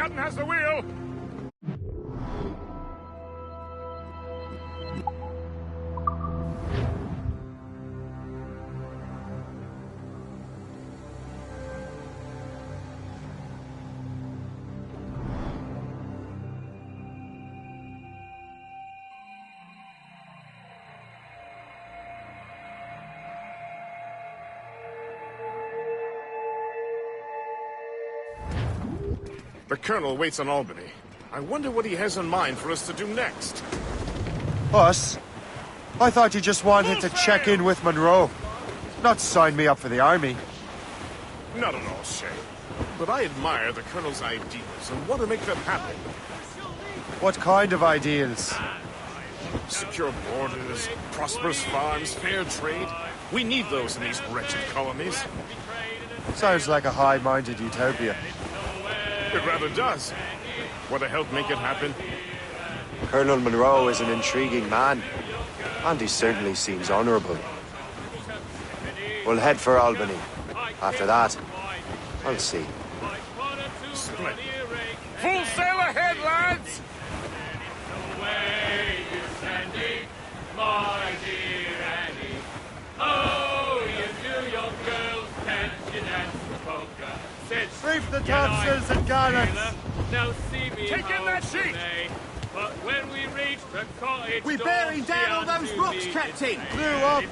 Captain has the wheel! The Colonel waits on Albany. I wonder what he has in mind for us to do next. Us? I thought you just wanted to check in with Monroe. Not sign me up for the army. Not at all, Shay. But I admire the Colonel's ideas and want to make them happen. What kind of ideals? Secure borders, prosperous farms, fair trade. We need those in these wretched colonies. Sounds like a high-minded utopia. It rather does. Want to help make it happen? Colonel Monroe is an intriguing man, and he certainly seems honourable. We'll head for Albany. After that, I'll see. Split. Full sail ahead, lads! Reef the topsails and gallants! Now see me Take in that sheet! But when we reach the cottage, We're bearing down on those rocks, Captain! Blew up!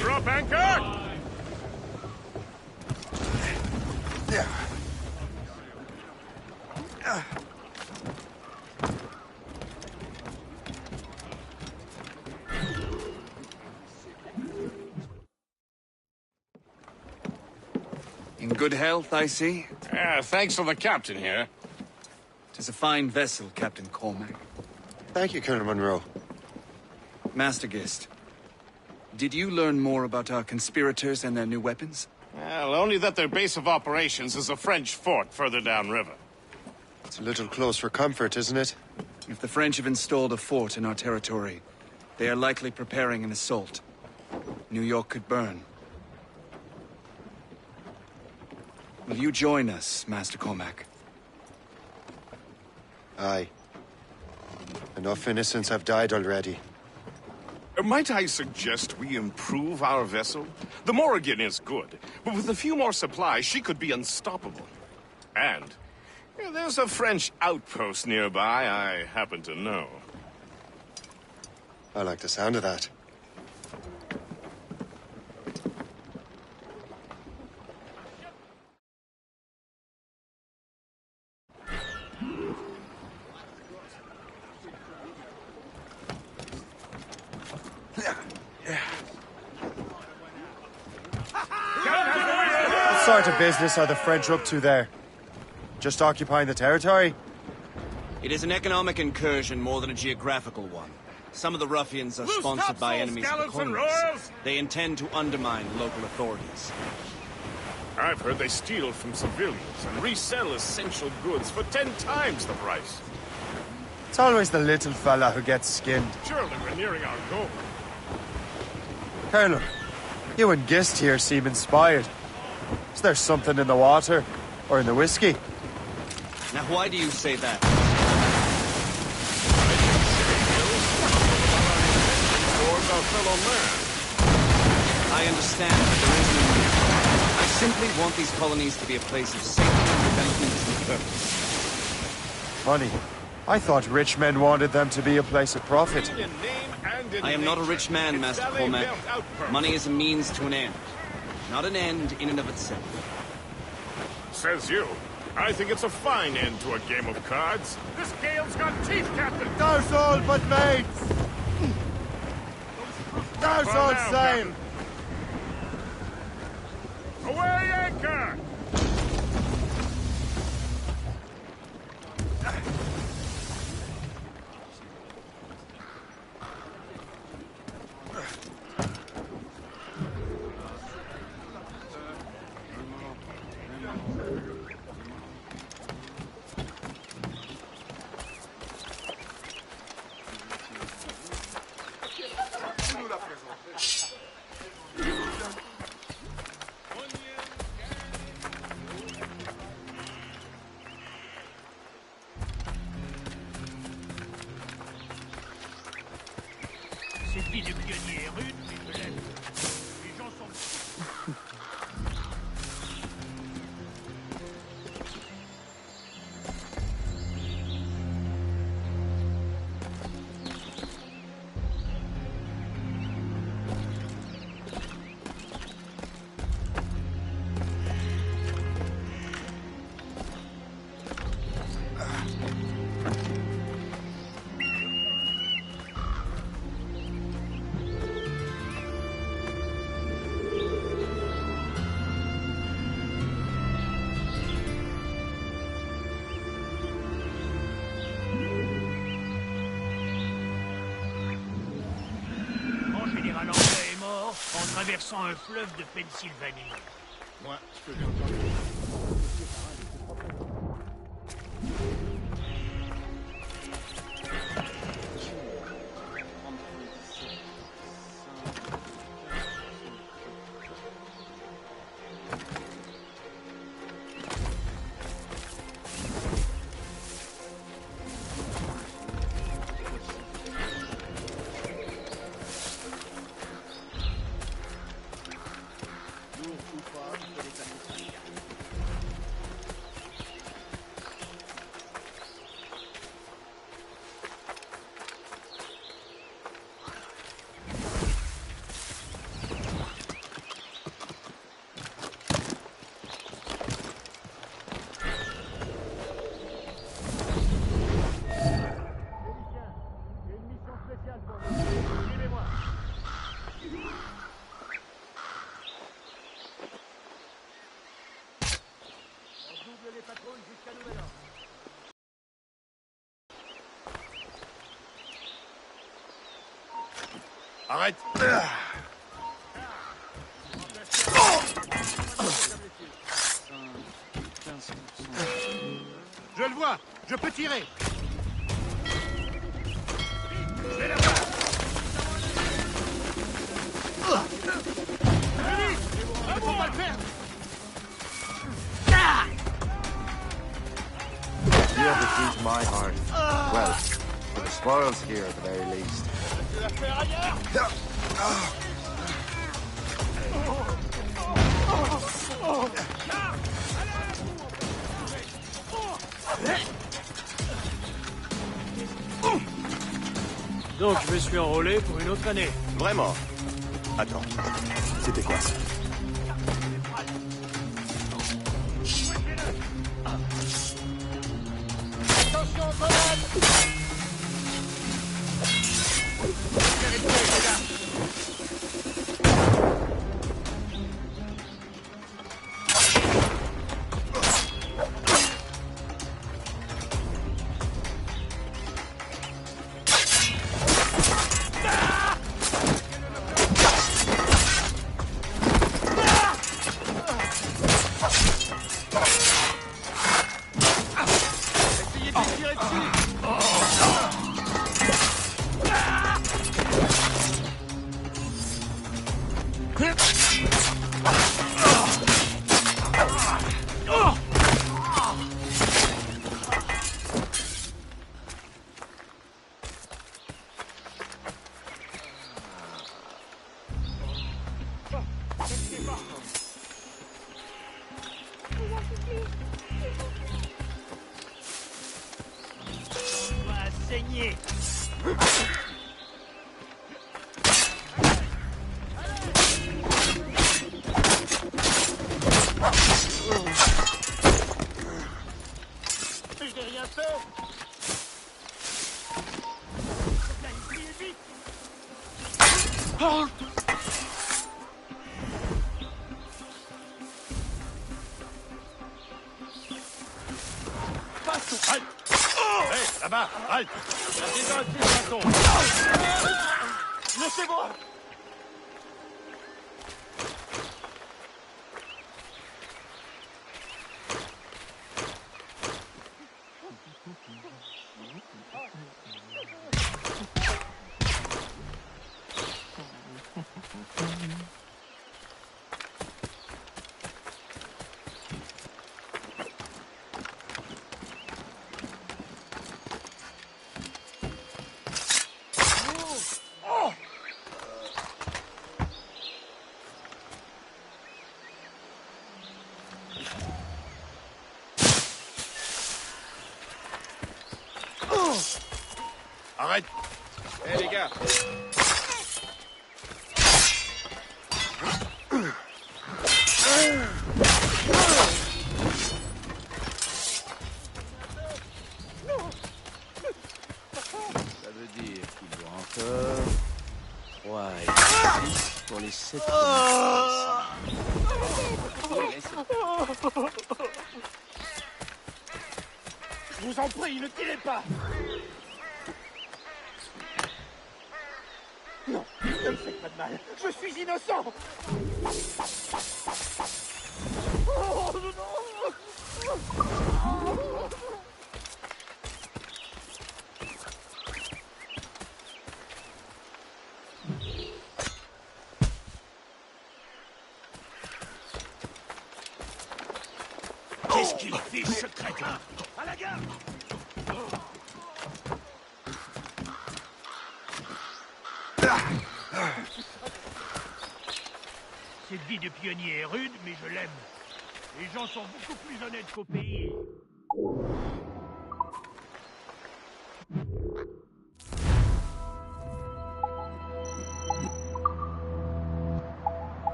Drop anchor! In good health, I see. Thanks to the captain here. 'Tis a fine vessel, Captain Cormac. Thank you, Colonel Monroe. Master Gist, did you learn more about our conspirators and their new weapons? Well, only that their base of operations is a French fort further downriver. It's a little close for comfort, isn't it? If the French have installed a fort in our territory, they are likely preparing an assault. New York could burn. Will you join us, Master Cormac? Aye. Enough innocents have died already. Might I suggest we improve our vessel? The Morrigan is good, but with a few more supplies, she could be unstoppable. And there's a French outpost nearby I happen to know. I like the sound of that. What sort of business are the French up to there? Just occupying the territory? It is an economic incursion more than a geographical one. Some of the ruffians are sponsored by enemies of the colonies. They intend to undermine local authorities. I've heard they steal from civilians and resell essential goods for 10 times the price. It's always the little fella who gets skinned. Surely we're nearing our goal. Colonel, you and Gist here seem inspired. Is there something in the water? Or in the whiskey? Now why do you say that? Towards our fellow man. I understand, but there is no need. I simply want these colonies to be a place of safety, development, and purpose. Funny. I thought rich men wanted them to be a place of profit. I am not a rich man, Master Cormac. Money is a means to an end, not an end in and of itself. Says you. I think it's a fine end to a game of cards. This gale's got teeth, Captain! Douse all but mates! Douse all sail! Away anchor! vie de pionnier est rude, mais je l'aime. Les gens sont... Général anglais est mort en traversant un fleuve de Pennsylvanie. Moi, ce que j'ai entendu. Arrête! Je le vois. Je peux tirer. Faut pas le faire. You have the key to my heart. Well, for the spoils here at the very least. Donc je me suis enrôlé pour une autre année. Vraiment? Attends, c'était quoi ça? Saigner. Je n'ai rien fait. Halt! Hé, là-bas, halt! Laissez-moi. Arrête! Hé les gars. Ça veut dire qu'il doit encore 3 et 6 pour les 7 Je vous en prie, ne tirez pas. Non, ne me faites pas de mal. Je suis innocent. Oh, non. Qu'est-ce qu'il fait, ce crétin? À la gare! Cette vie de pionnier est rude, mais je l'aime. Les gens sont beaucoup plus honnêtes qu'au pays.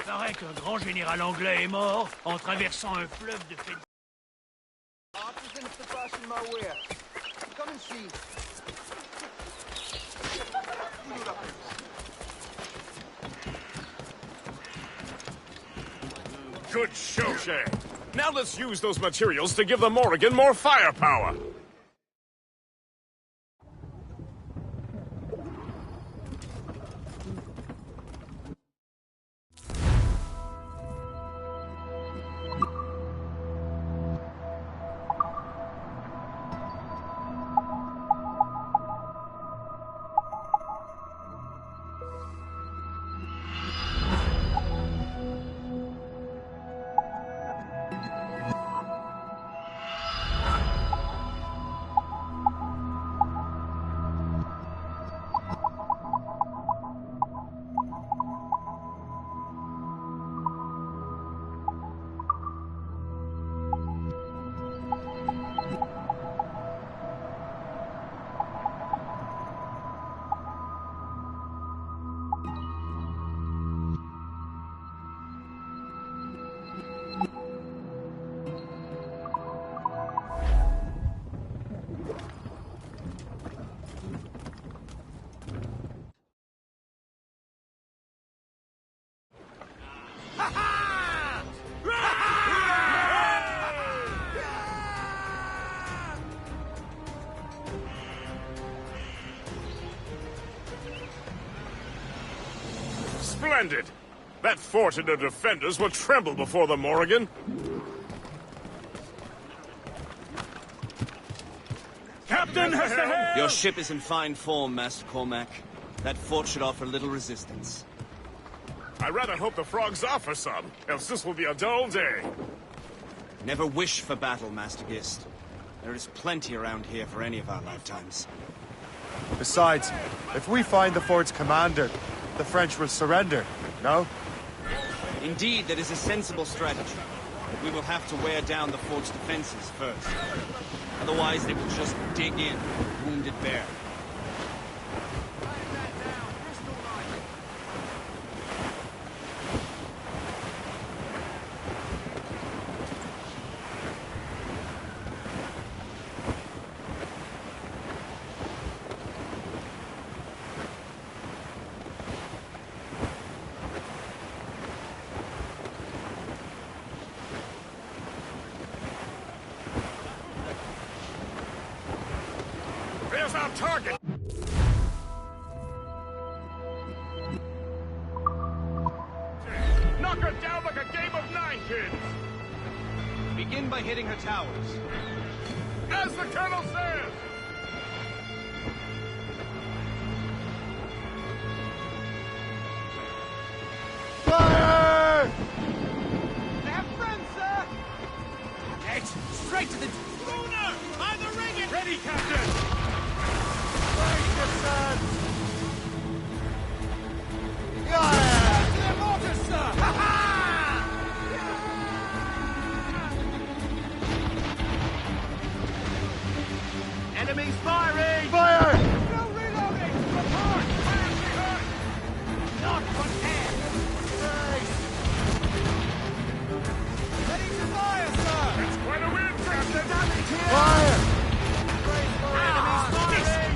Il paraît qu'un grand général anglais est mort en traversant un fleuve de fait. Good show, Shay. Now let's use those materials to give the Morrigan more firepower. Splendid! That fort and the defenders will tremble before the Morrigan. Captain has the helm! Your ship is in fine form, Master Cormac. That fort should offer little resistance. I rather hope the frogs offer some, else this will be a dull day. Never wish for battle, Master Gist. There is plenty around here for any of our lifetimes. Besides, if we find the fort's commander, the French will surrender, no? Indeed, that is a sensible strategy. But we will have to wear down the fort's defenses first. Otherwise, they will just dig in, wounded bear. There's our target! Knock her down like a game of nine kids! Begin by hitting her towers. As the colonel says! Fire! They have friends, sir! Ned, straight to the schooner! By the rigging! Ready, Captain! Brace yourselves! Fire! To their mortars, sir! Ha ha! Enemies firing! Fire! No reloading! Report! Fire behind! Not one air! Brace! Ready to fire, sir! That's quite a win, Captain! Damage here! Fire! Enemies firing!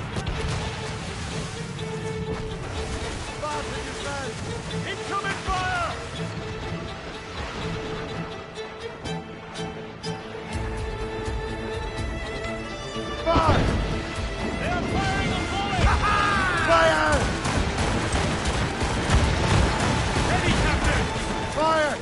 Fasten yourselves! Incoming fire! Fire! They are firing a volley! Fire! Ready, Captain! Fire!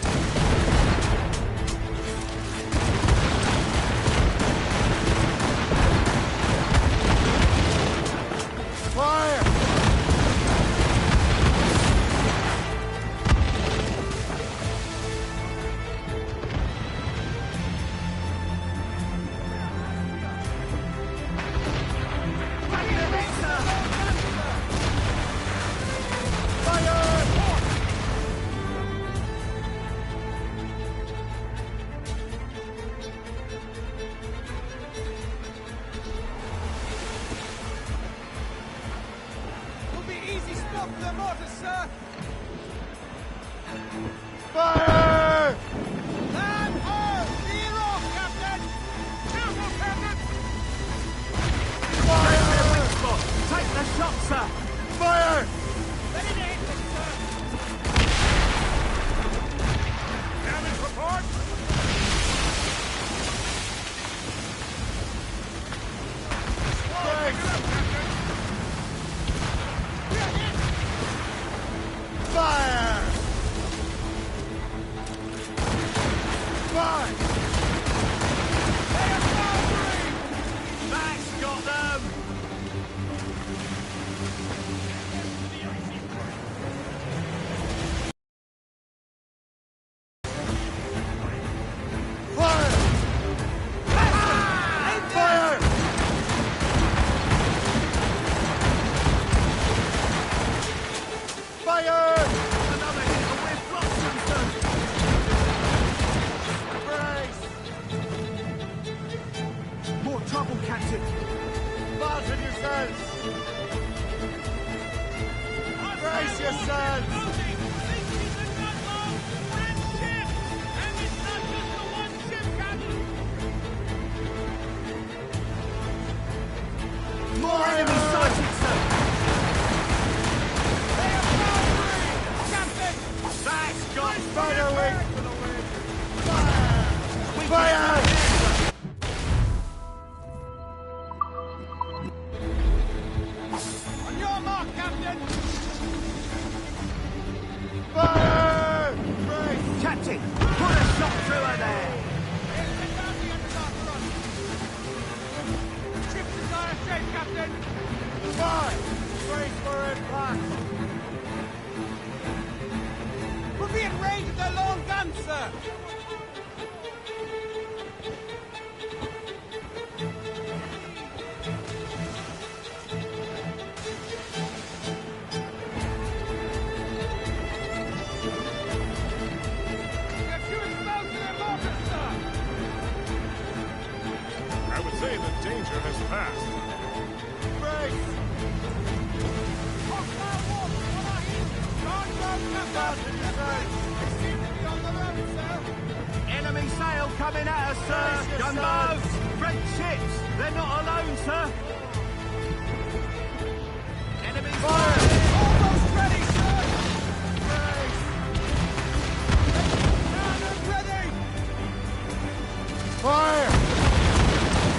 Fire! Will be easy stop for the mortars, sir! Fire! Land ho! Veer off, Captain! Careful, Captain! Fire! Take the shot, sir! Fire! Ready to hit them, sir! Damage report! Fire! Fire! Max got them! Fire! Fire! Fire! Another hit and we're blossomed! Brace! More trouble, Captain! Fasten yourselves! Brace yourselves! More enemy sighted, sir! They are firing! Captain! That's got Fire wing! Fire! On your mark, Captain! Fire! Brace! Captain, put a shot through her there! Ship desire safe, Captain! Fire! Brace for impact! We'll be in range of their long guns, sir! They're too exposed to their mortars, sir! I would say the danger has passed. Brace! Hostile mortars on our heels! Guard road, Captain! They seem to be on the road, sir! enemy sail coming at us, sir! Brace yourselves. Gunboats! French ships! They're not alone, sir! Enemy Fire! Almost ready, sir! Brace! Cannon ready! Fire!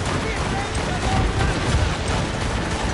We'll be in range of their long guns, sir!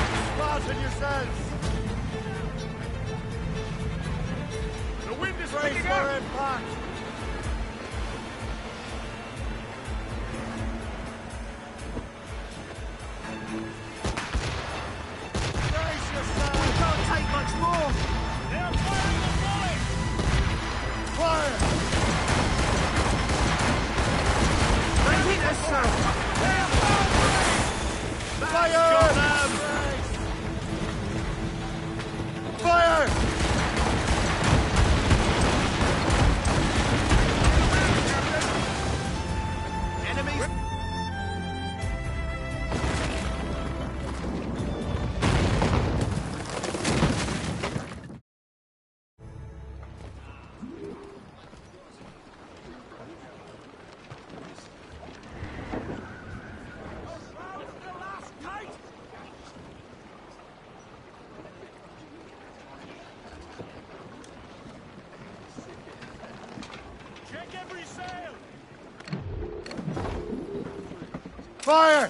Fire!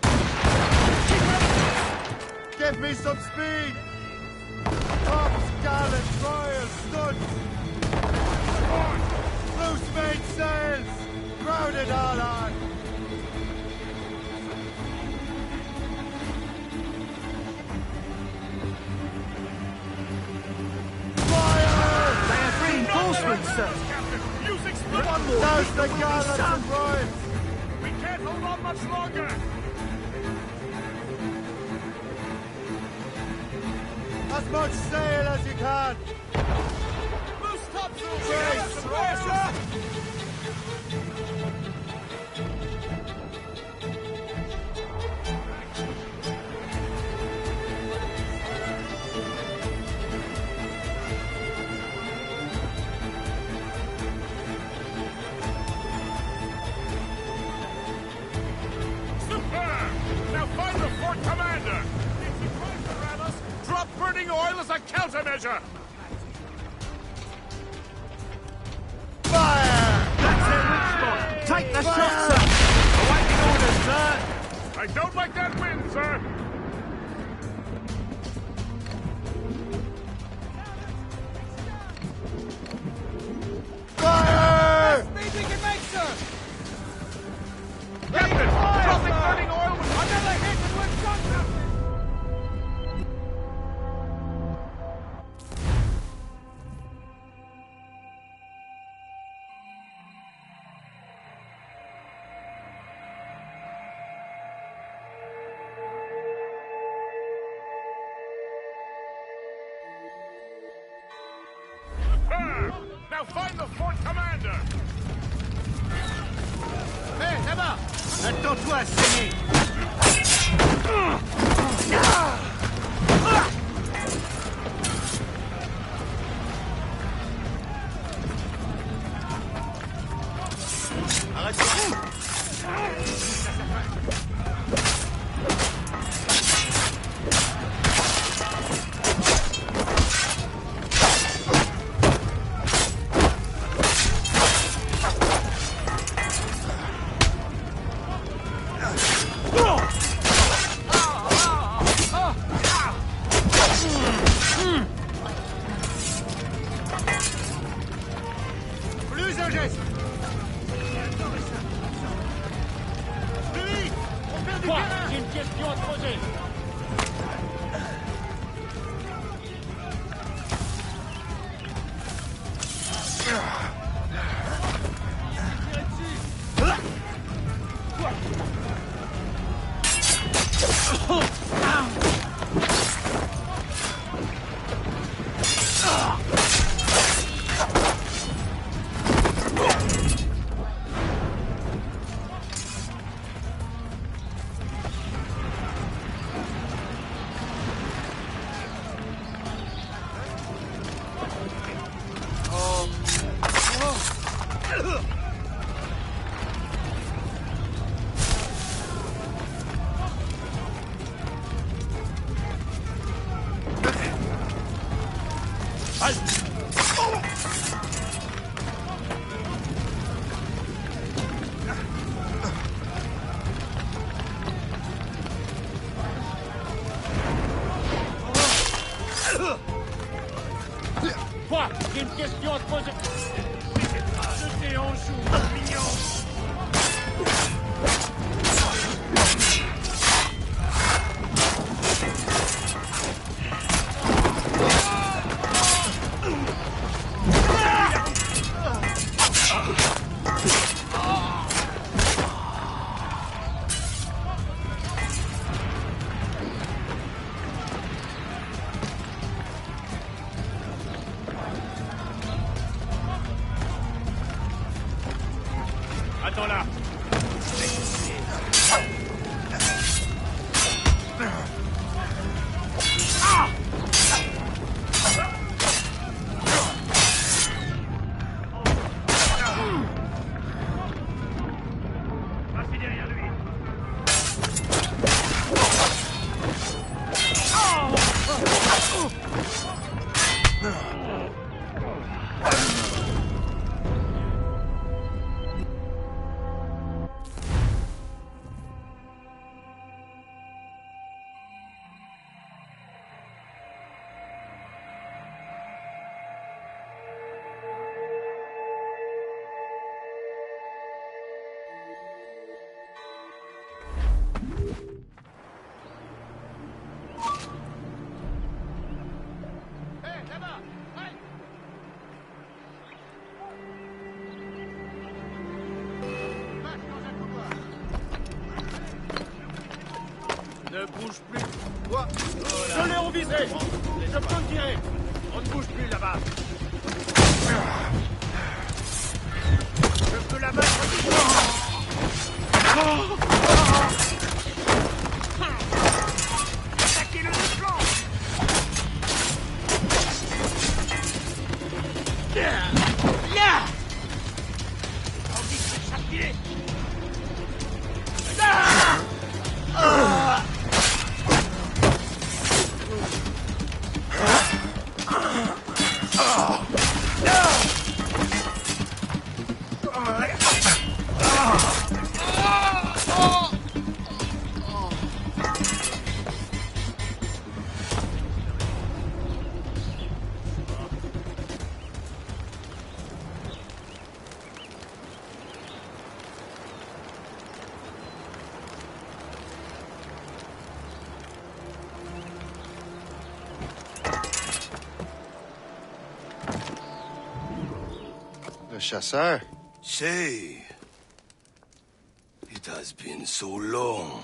Give me some speed! Tops, gallants, royals, studs! Loose made sails! Crowded all on! Fire! They have reinforcements, sir. Use explosives! One more. Douse the It will be gallants some. and royals! We can't hold on much longer! As much sail as you can! Loose topsails! Brace! Pressure! Superb! Now find the fort commander! If he tries to ram us, drop burning oil as a countermeasure! Fire! That's their weak spot. Take the Fire! shot, sir. Awaiting orders, sir. I don't like that wind, sir! Fire! Captain! Dropping burning oil with another hit and we're done! Superb! Now find the fort commander! Hé, là-bas. Attends-toi, saigner. Plus un geste! Lui! On perd du Quoi? terrain! J'ai une question à te poser! Quoi? J'ai une question à te poser. Jetez en joue, mignon. Attends là. Passez derrière lui. Ne bouge plus. Quoi? Je l'ai revisé. Je peux tirer. On ne bouge plus là-bas. Je peux la mettre. Attaquez-le de flanc. Envie de se chapiller. Le chasseur. Say, it has been so long.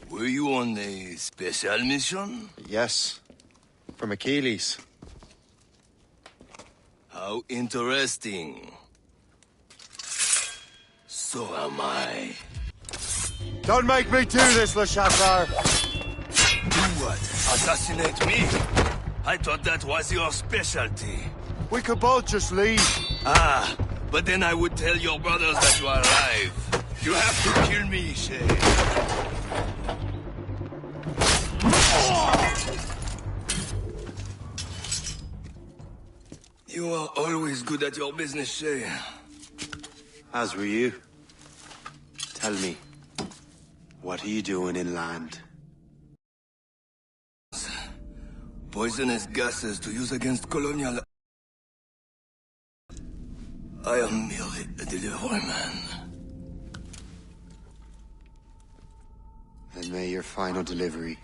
Were you on a special mission? Yes. From Achilles. How interesting. So am I. Don't make me do this, Le Chasseur! Do what? Assassinate me? I thought that was your specialty. We could both just leave. Ah, but then I would tell your brothers that you are alive. You have to kill me, Shay. You are always good at your business, Shay. As were you. Tell me, what are you doing inland? Poisonous gases to use against colonial... I am merely a delivery man. Then may your final delivery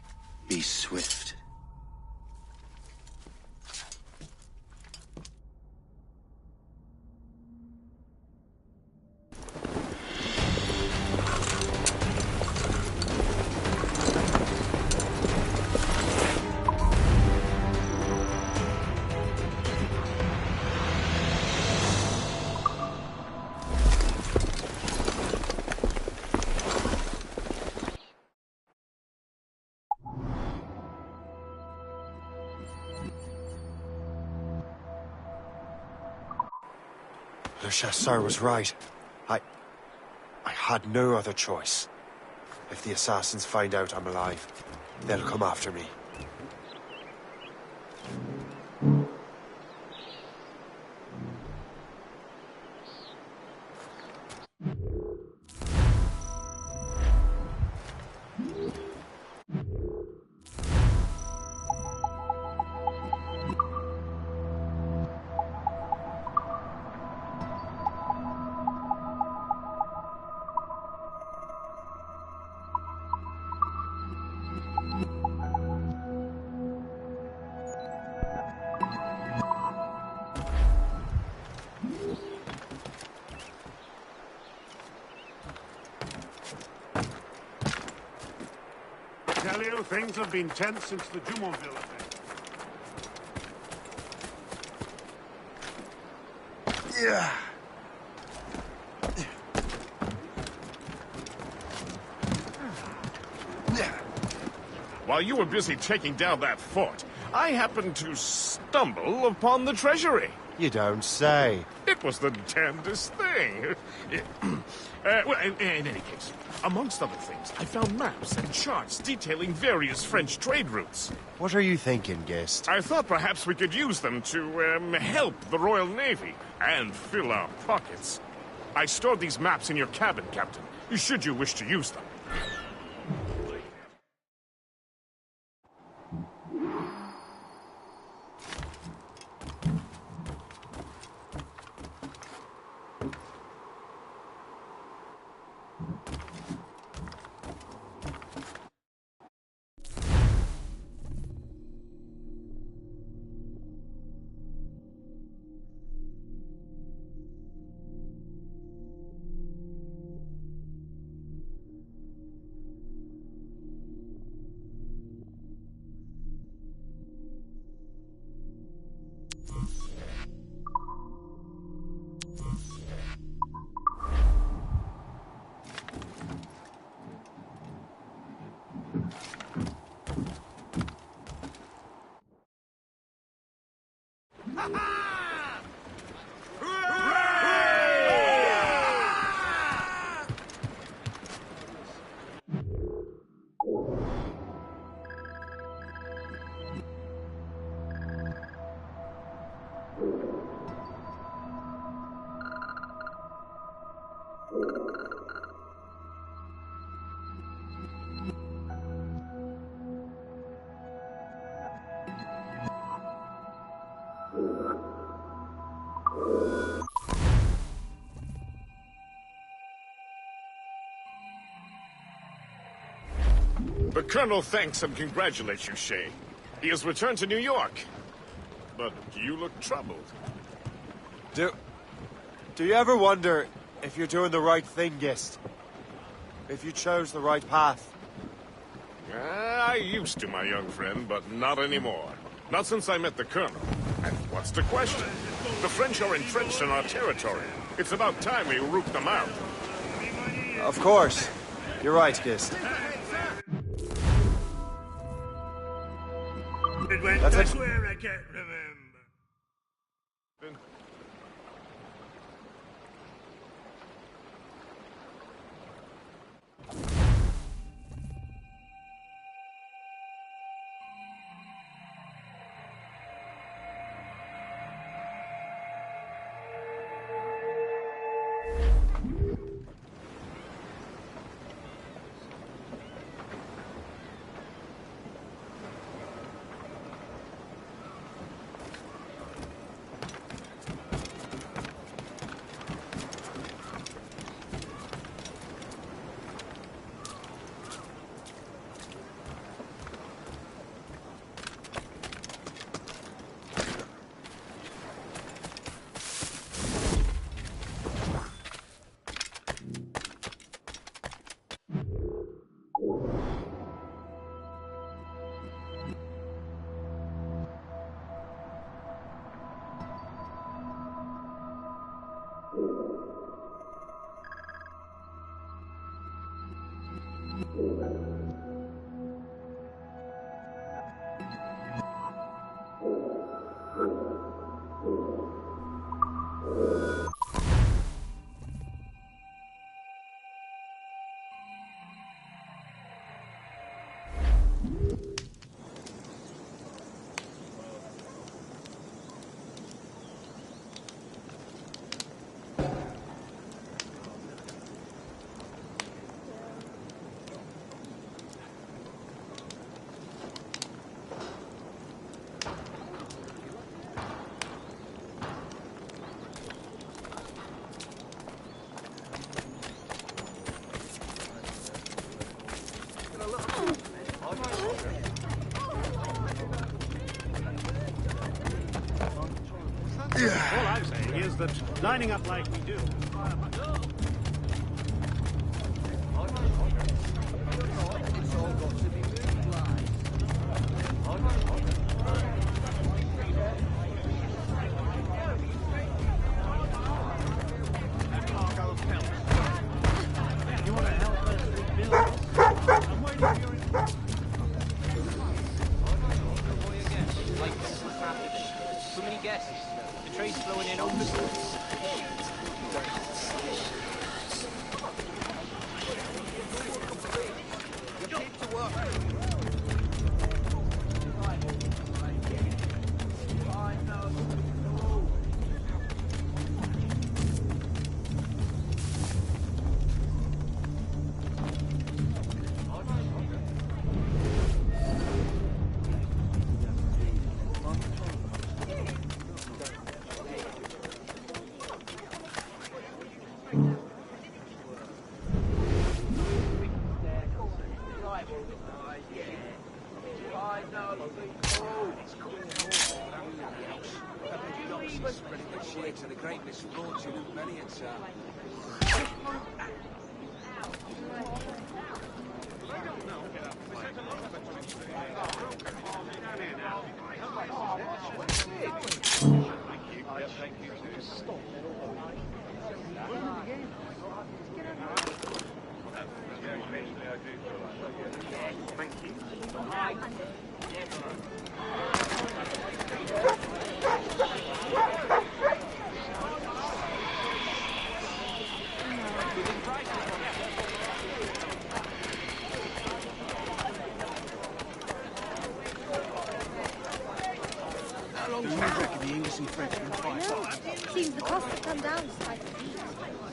be swift. Le Chasseur was right. I had no other choice. If the assassins find out I'm alive, they'll come after me. Tell you, things have been tense since the Jumonville affair. Yeah. While you were busy taking down that fort, I happened to stumble upon the treasury. You don't say. It was the damnedest thing. Well, in any case, amongst other things, I found maps and charts detailing various French trade routes. What are you thinking, Gist? I thought perhaps we could use them to, help the Royal Navy and fill our pockets. I stored these maps in your cabin, Captain, should you wish to use them. The Colonel thanks and congratulates you, Shay. He has returned to New York. But you look troubled. Do you ever wonder if you're doing the right thing, Gist? If you chose the right path? I used to, my young friend, but not anymore. Not since I met the Colonel. And what's the question? The French are entrenched in our territory. It's about time we root them out. Of course. You're right, Gist. That's it. Where I can't remember. All I'm saying is that lining up like we do. You want to help us rebuild? I'm waiting for your... Too many guesses. The trade's flowing in over the... To the great misfortune of many a child. Seems the costs have come down slightly.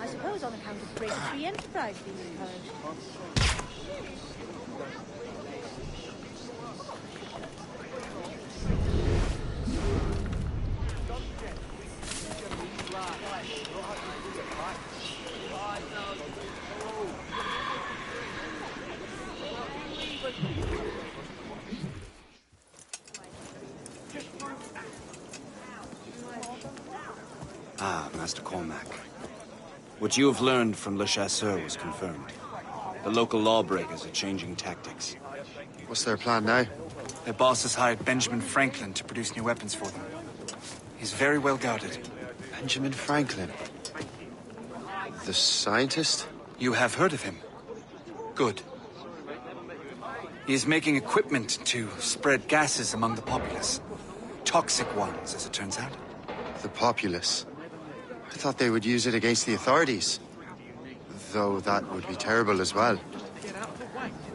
I suppose on account of great free enterprise being encouraged. Ah, Master Cormac. What you have learned from Le Chasseur was confirmed. The local lawbreakers are changing tactics. What's their plan now? Their boss has hired Benjamin Franklin to produce new weapons for them. He's very well guarded. Benjamin Franklin? The scientist? You have heard of him? Good. He is making equipment to spread gases among the populace. Toxic ones, as it turns out. The populace? I thought they would use it against the authorities. Though that would be terrible as well.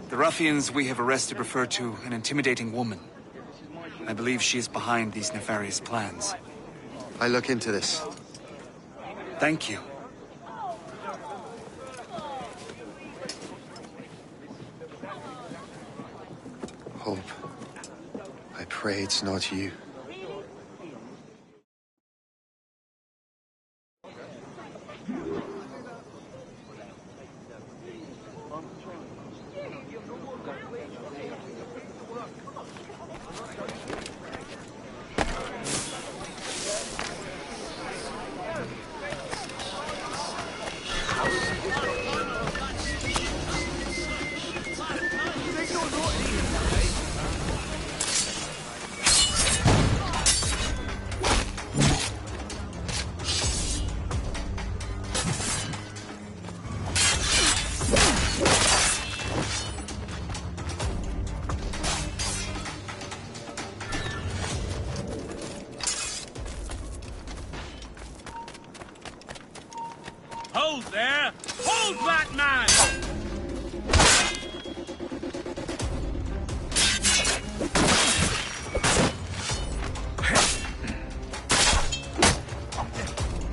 The ruffians we have arrested refer to an intimidating woman. I believe she is behind these nefarious plans. I'll look into this. Thank you. Hope. I pray it's not you. Hold there! Hold that man!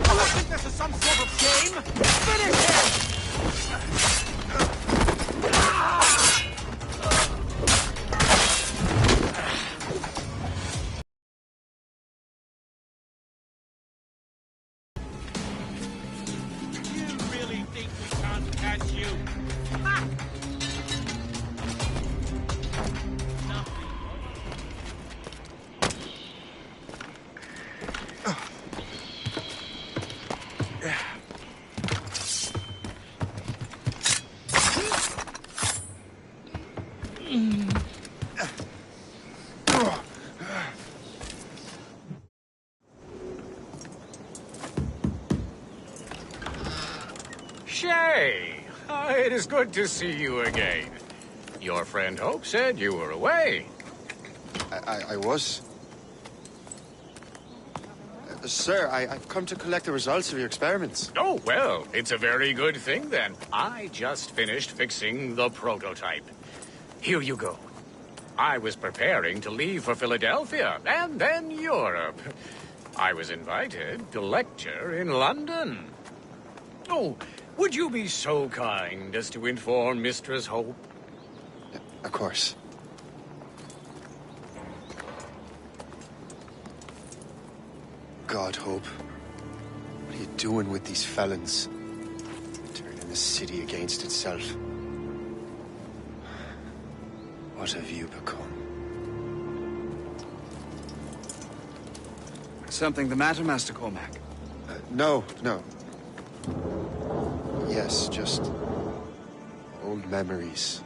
I think this is some sort of game! Finish him! Shay, it is good to see you again. Your friend Hope said you were away. I was. Sir, I've come to collect the results of your experiments. Oh, well, it's a very good thing then. I just finished fixing the prototype. Here you go. I was preparing to leave for Philadelphia and then Europe. I was invited to lecture in London. Oh, would you be so kind as to inform Mistress Hope? Of course. God, Hope. What are you doing with these felons? Turning the city against itself. What have you become? Something the matter, Master Cormac? No. Yes, just old memories.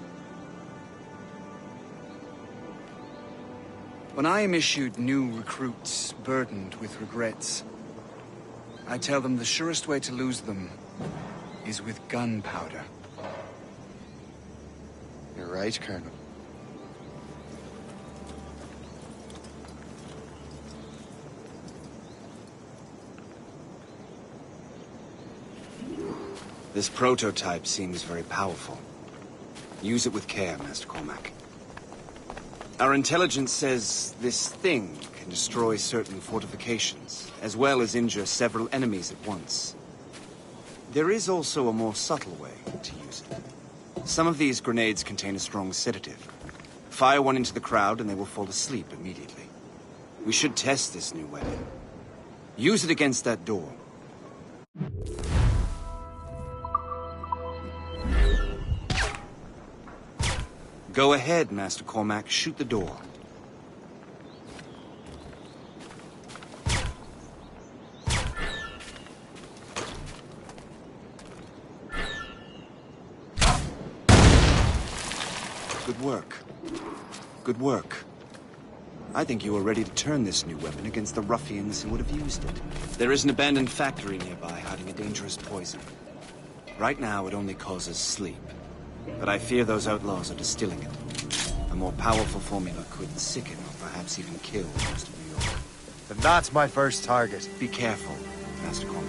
When I am issued new recruits burdened with regrets, I tell them the surest way to lose them is with gunpowder. You're right, Colonel. This prototype seems very powerful. Use it with care, Master Cormac. Our intelligence says this thing can destroy certain fortifications, as well as injure several enemies at once. There is also a more subtle way to use it. Some of these grenades contain a strong sedative. Fire one into the crowd and they will fall asleep immediately. We should test this new weapon. Use it against that door. Go ahead, Master Cormac. Shoot the door. Good work. Good work. I think you are ready to turn this new weapon against the ruffians who would have used it. There is an abandoned factory nearby hiding a dangerous poison. Right now, it only causes sleep. But I fear those outlaws are distilling it. A more powerful formula could sicken or perhaps even kill most of New York. Then that's my first target. Be careful, Master Cormac.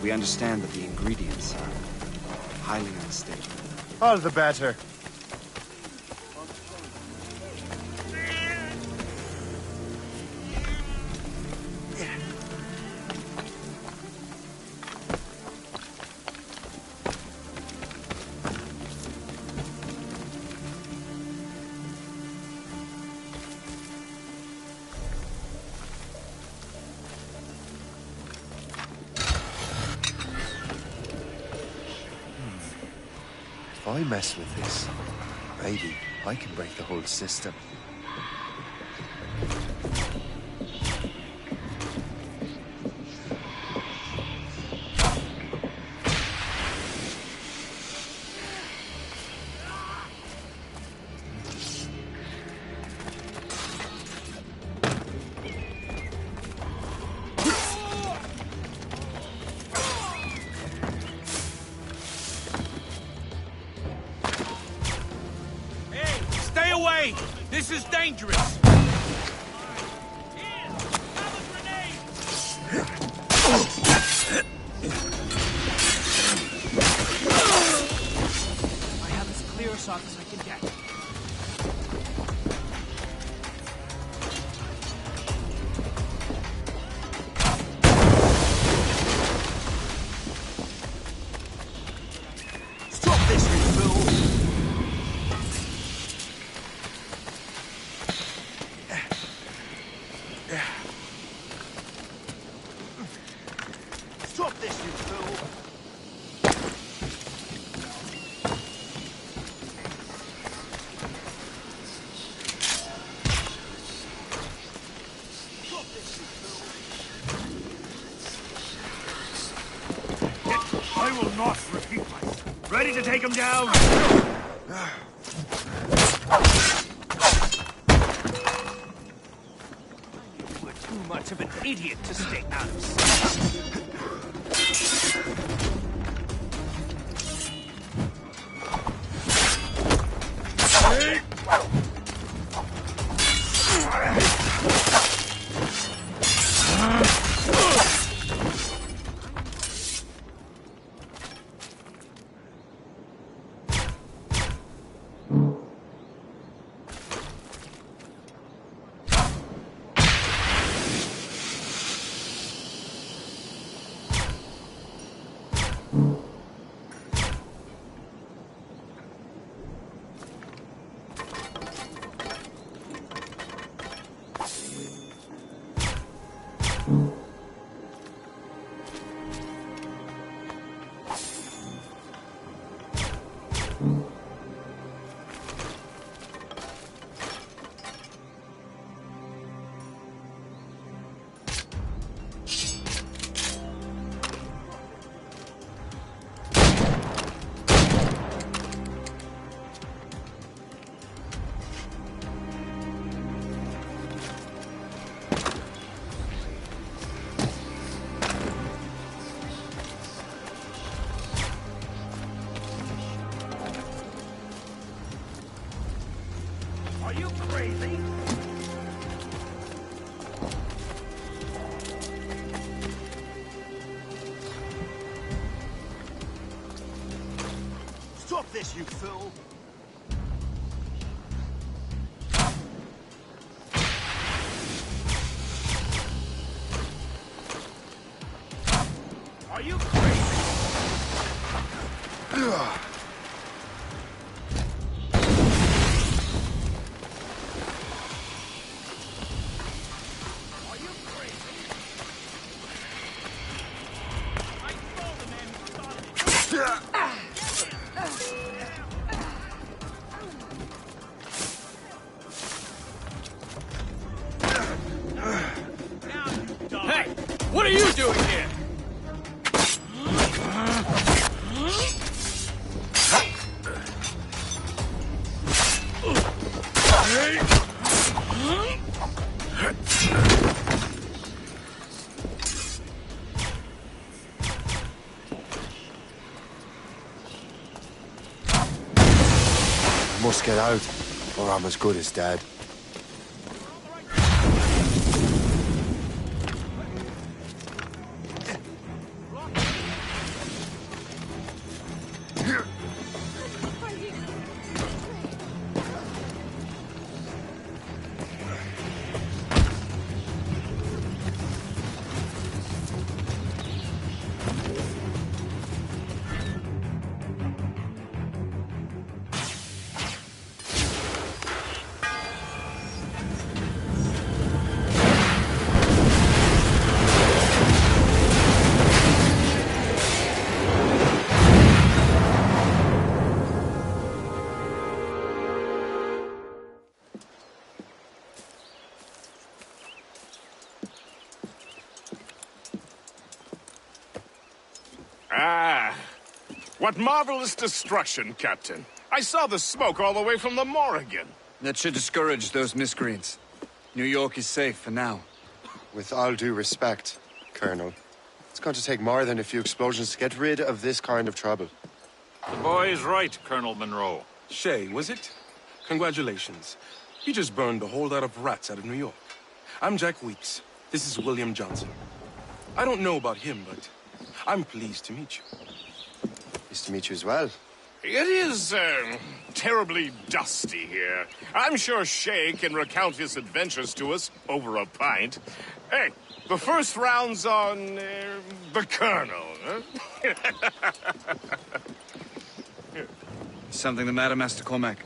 We understand that the ingredients are highly unstable. All the better. If I mess with this, maybe I can break the whole system. Stay away! This is dangerous! I have as clear a shot as I can get. Stop this, you fool! Stop this, you fool! Stop this, you fool! I will not repeat myself. Ready to take him down? You were too much of an idiot to stay out of sight. Are you crazy? Stop this, you fool! Are you crazy? Are you crazy? I saw the man who started it. Hey! What are you doing here? must get out, or I'm as good as dead. Ah, what marvelous destruction, Captain. I saw the smoke all the way from the Morrigan. That should discourage those miscreants. New York is safe for now. With all due respect, Colonel, it's going to take more than a few explosions to get rid of this kind of trouble. The boy is right, Colonel Monroe. Shay, was it? Congratulations. You just burned a whole lot of rats out of New York. I'm Jack Weeks. This is William Johnson. I don't know about him, but I'm pleased to meet you. Pleased to meet you as well. It is, terribly dusty here. I'm sure Shay can recount his adventures to us over a pint. Hey, the first round's on, the Colonel, huh? Something the matter, Master Cormac?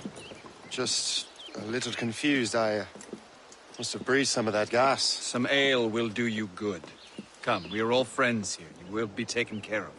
Just a little confused. I must have breathed some of that gas. Some ale will do you good. Come, we are all friends here. You will be taken care of.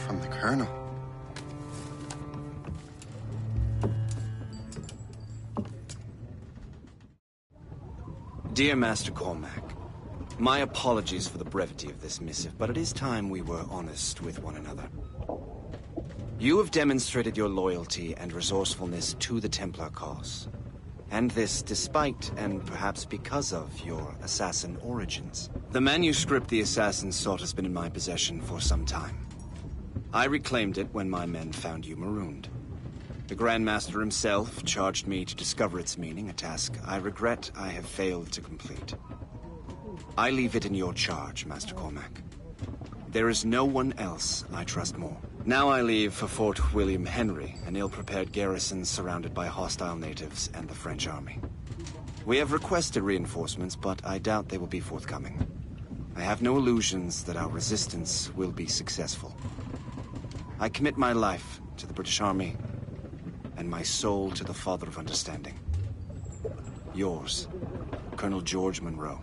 From the Colonel. Dear Master Cormac, my apologies for the brevity of this missive, but it is time we were honest with one another. You have demonstrated your loyalty and resourcefulness to the Templar cause. And this despite, and perhaps because of, your assassin origins. The manuscript the assassin sought has been in my possession for some time. I reclaimed it when my men found you marooned. The Grand Master himself charged me to discover its meaning, a task I regret I have failed to complete. I leave it in your charge, Master Cormac. There is no one else I trust more. Now I leave for Fort William Henry, an ill-prepared garrison surrounded by hostile natives and the French army. We have requested reinforcements, but I doubt they will be forthcoming. I have no illusions that our resistance will be successful. I commit my life to the British Army, and my soul to the Father of Understanding. Yours, Colonel George Monroe.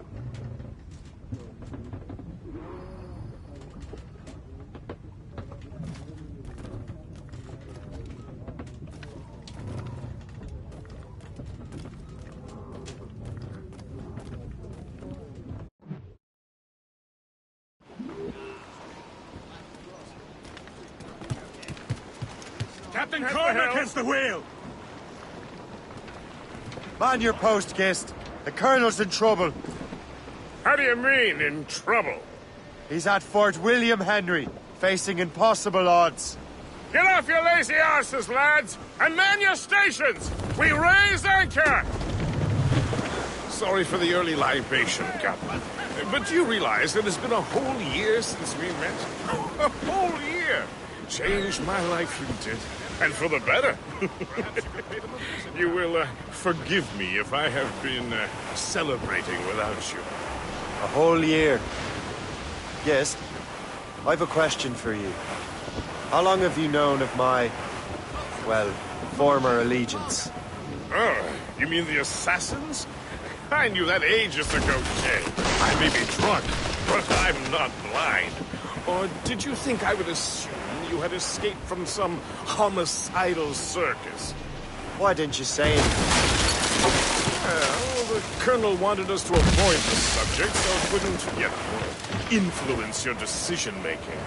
Captain Cormac has the wheel! Man your post, Gist. The Colonel's in trouble. How do you mean, in trouble? He's at Fort William Henry, facing impossible odds. Get off your lazy arses, lads, and man your stations! We raise anchor! Sorry for the early libation, Captain. But do you realize it has been a whole year since we met? A whole year! Changed my life, you did. And for the better. You will forgive me if I have been celebrating without you. A whole year. Yes, I've a question for you. How long have you known of my, well, former allegiance? Oh, you mean the assassins? I knew that ages ago, Jay. I may be drunk, but I'm not blind. Or did you think I would assume you had escaped from some homicidal circus? Why didn't you say anything? Well, the Colonel wanted us to avoid the subject so it wouldn't, influence your decision-making.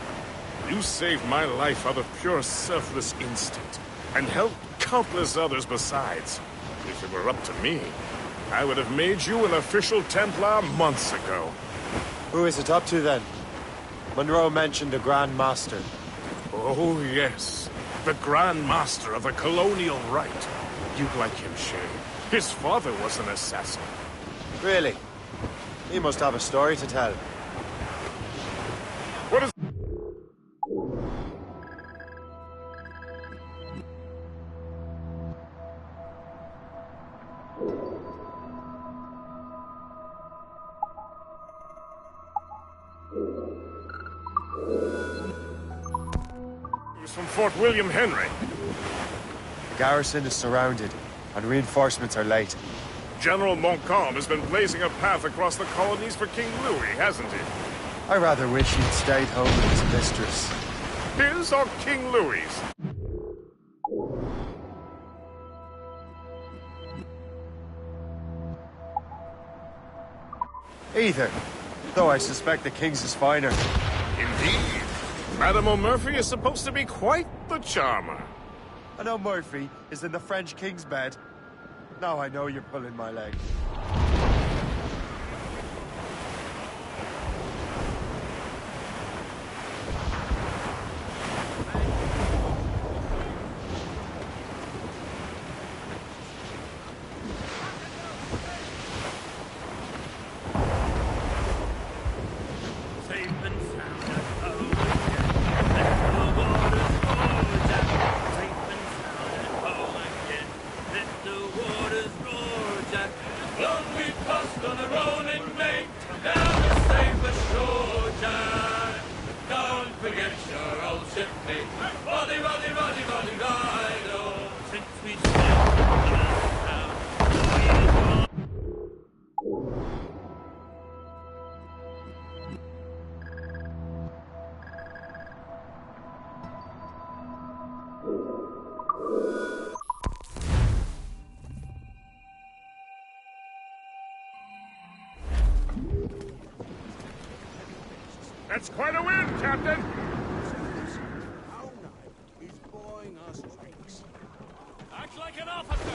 You saved my life out of pure selfless instinct, and helped countless others besides. If it were up to me, I would have made you an official Templar months ago. Who is it up to, then? Monroe mentioned a Grand Master. Oh, yes. The Grand Master of the Colonial Rite. You'd like him, Shay. His father was an assassin. Really? He must have a story to tell. What is... from Fort William Henry. The garrison is surrounded, and reinforcements are late. General Montcalm has been blazing a path across the colonies for King Louis, hasn't he? I rather wish he'd stayed home with his mistress. His or King Louis'? Either, though I suspect the King's is finer. Indeed. Madame O'Murphy is supposed to be quite the charmer. And O'Murphy is in the French King's bed. Now I know you're pulling my leg. That's quite a win, Captain! Our knight is buying us drinks. Act like an officer!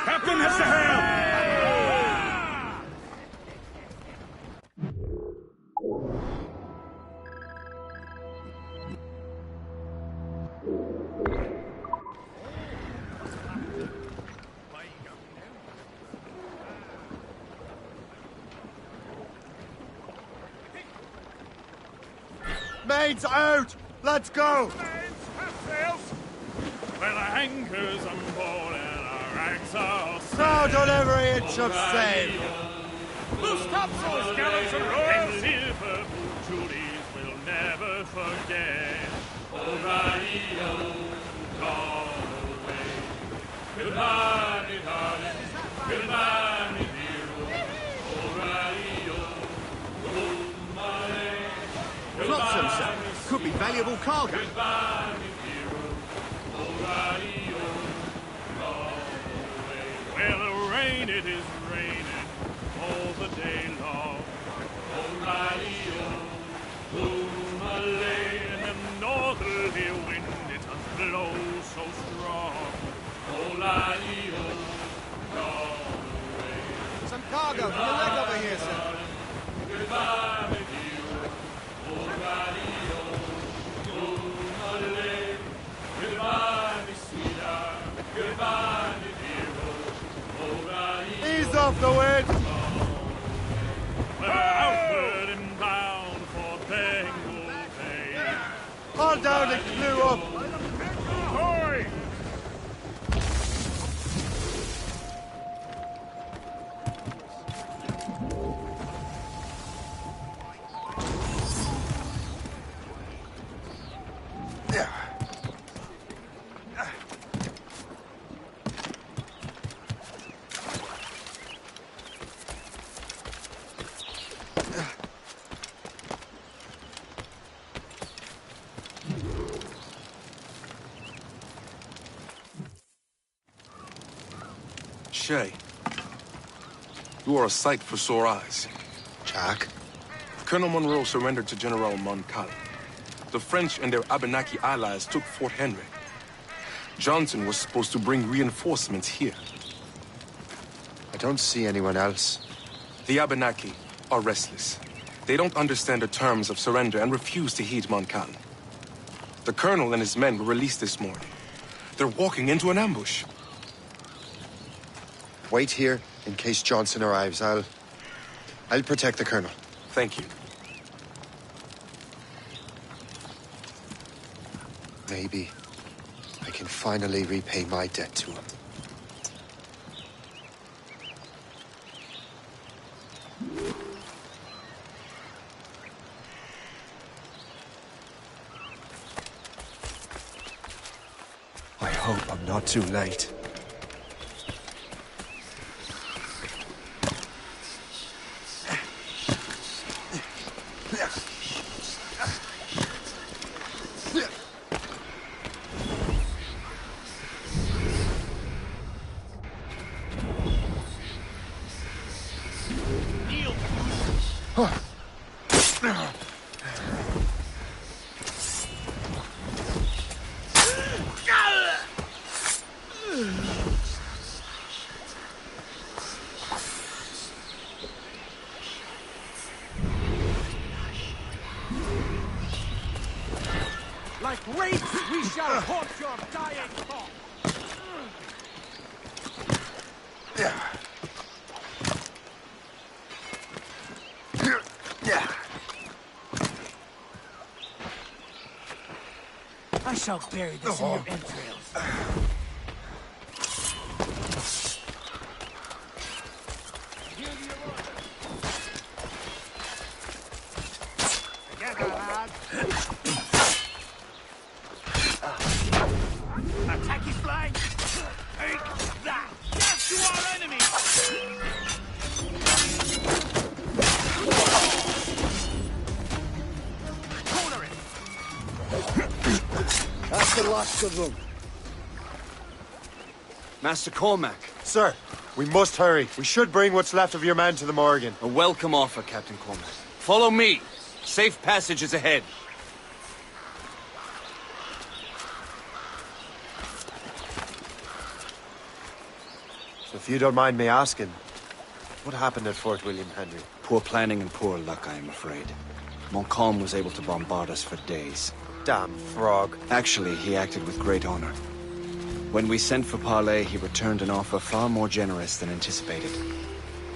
Captain has the helm! Mains out! Let's go! Well, our anchors on board and our ranks are set. Crowd on every inch of sail! Loose topsails, gallants and royals! And Liverpool Julies will never forget. O'Reilly, Galway. Goodbye, me darling. Goodbye, me dear. O'Reilly, Flotsam, sir. Could be valuable cargo. goodbye, me dear. O'Reilly, well, rain, it is raining all the day long. O'Reilly, and the northerly wind, it does blow so strong. O'Reilly, Some cargo from the wreck over here, sir. goodbye, my dear. O'Reilly, goodbye, my sweetheart. Goodbye, my dear. O'Reilly. Ease off the wind! We're outward and bound for Bengal Bay. Haul down and clew up! Ahoy! Shay, you are a sight for sore eyes. Jack? Colonel Monroe surrendered to General Montcalm. The French and their Abenaki allies took Fort Henry. Johnson was supposed to bring reinforcements here. I don't see anyone else. The Abenaki are restless. They don't understand the terms of surrender and refuse to heed Montcalm. The colonel and his men were released this morning. They're walking into an ambush. Wait here in case Johnson arrives. I'll protect the colonel. Thank you. Maybe I can finally repay my debt to him. I hope I'm not too late. Like wraiths, we shall haunt your dying thought. I shall bury this in your entrails. Together, lads. Attack his flank! Take that! Death to our enemy! Corner it! That's the last of them. Master Cormac. Sir, we must hurry. We should bring what's left of your men to the Morgan. A welcome offer, Captain Cormac. Follow me. Safe passage is ahead. If you don't mind me asking, what happened at Fort William Henry? Poor planning and poor luck, I am afraid. Montcalm was able to bombard us for days. Damn frog. Actually, he acted with great honor. When we sent for parley, he returned an offer far more generous than anticipated.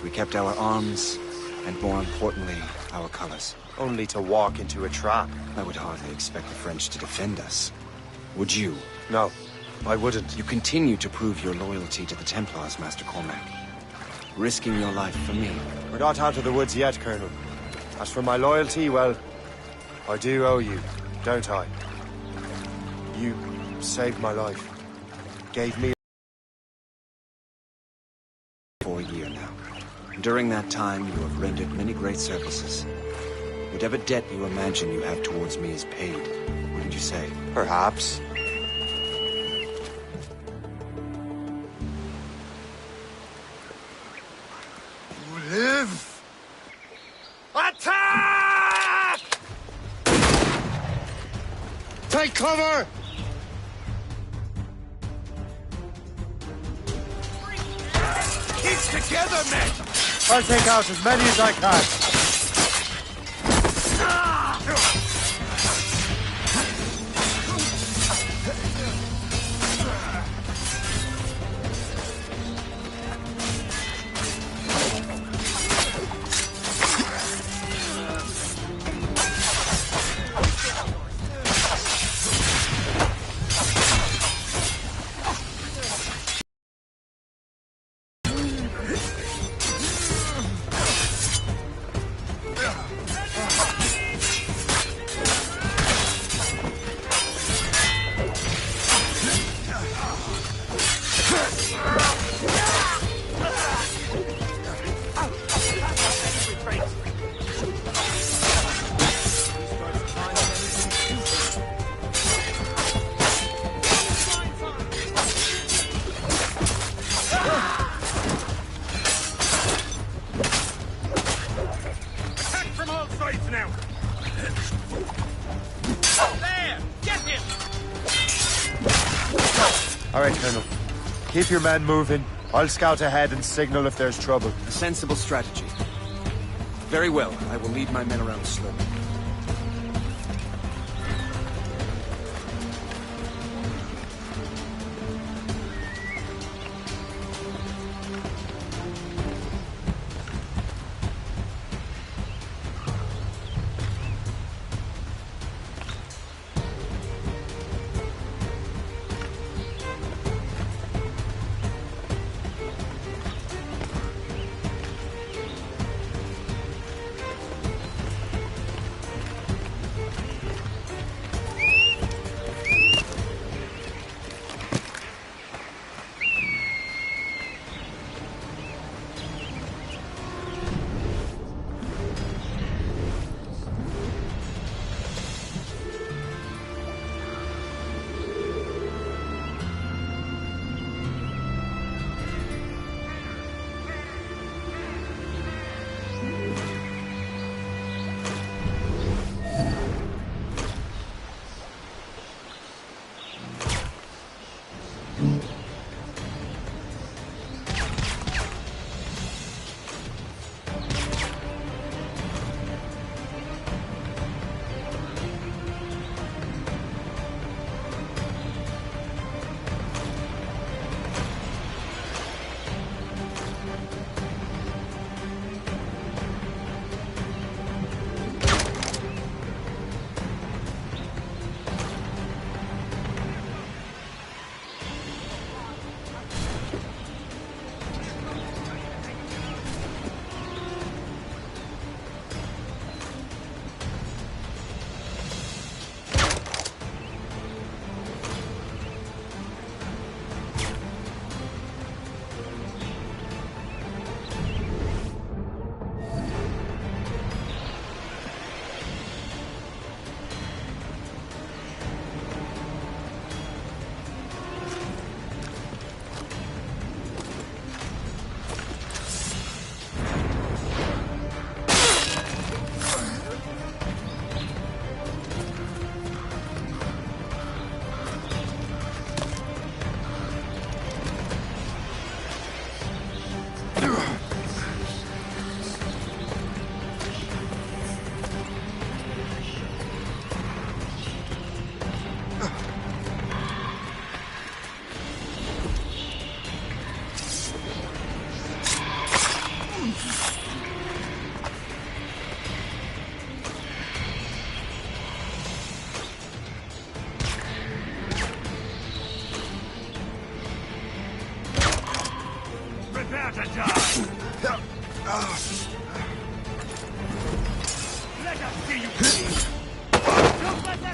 We kept our arms, and more importantly, our colors. Only to walk into a trap. I would hardly expect the French to defend us. Would you? No, I wouldn't. You continue to prove your loyalty to the Templars, Master Cormac. Risking your life for me. We're not out of the woods yet, Colonel. As for my loyalty, well, I do owe you, don't I? You saved my life. Gave me for a year now. During that time, you have rendered many great services. Whatever debt you imagine you have towards me is paid, wouldn't you say? Perhaps. You live! Attack! Take cover! Keep together, men! I'll take out as many as I can. All right, Colonel. Keep your men moving. I'll scout ahead and signal if there's trouble. A sensible strategy. Very well. I will lead my men around the slope.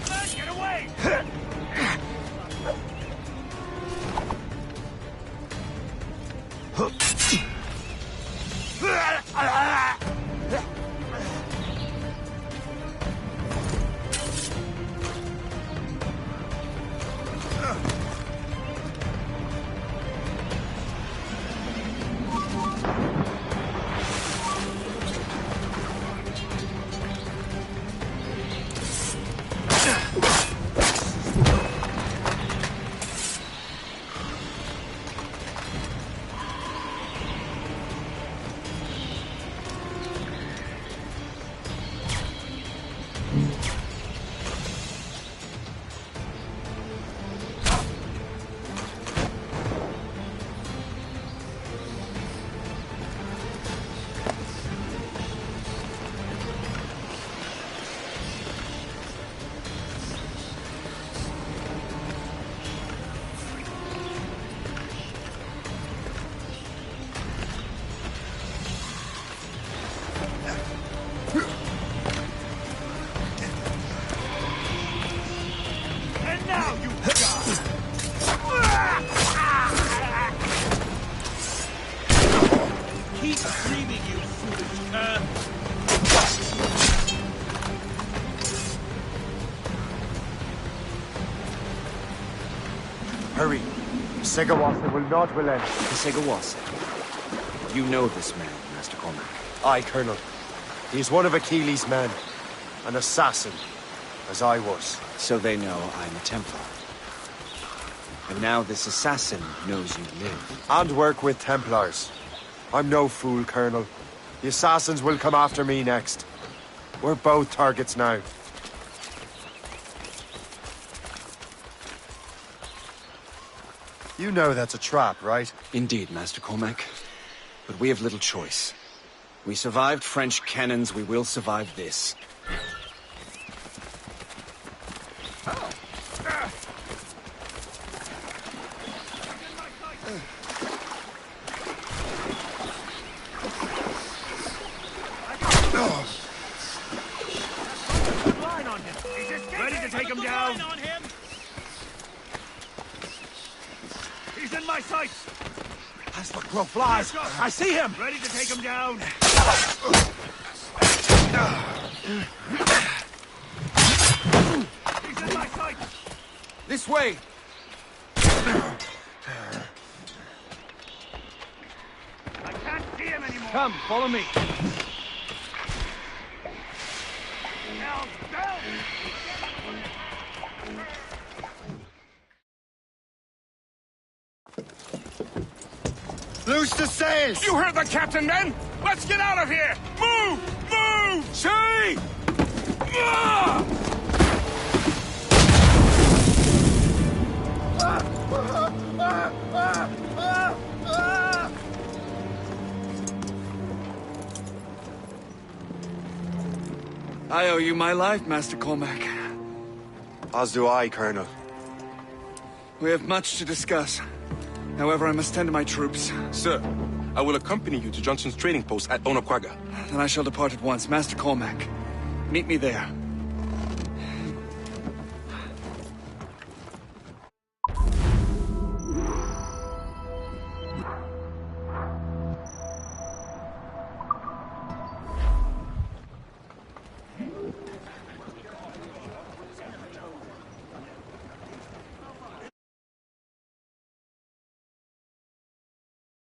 Edmund, get away! Keep screaming, you foolish cur! Hurry. Segawasa will not relent. Segawasa. You know this man, Master Cormac. Aye, Colonel. He is one of Achilles' men. An assassin, as I was. So they know I'm a Templar. And now this assassin knows you live. And work with Templars. I'm no fool, Colonel. The assassins will come after me next. We're both targets now. You know that's a trap, right? Indeed, Master Cormac. But we have little choice. We survived French cannons, we will survive this. Ready to take him down? He's in my sights! As the crow flies, I see him! Ready to take him down! He's in my sights! This way! I can't see him anymore! Come, follow me. Now, down! Loose the sails! You heard the captain, men! Let's get out of here! Move! Move! See! I owe you my life, Master Cormac. As do I, Colonel. We have much to discuss. However, I must tend to my troops. Sir, I will accompany you to Johnson's trading post at Onakwaga. Then I shall depart at once. Master Cormac, meet me there.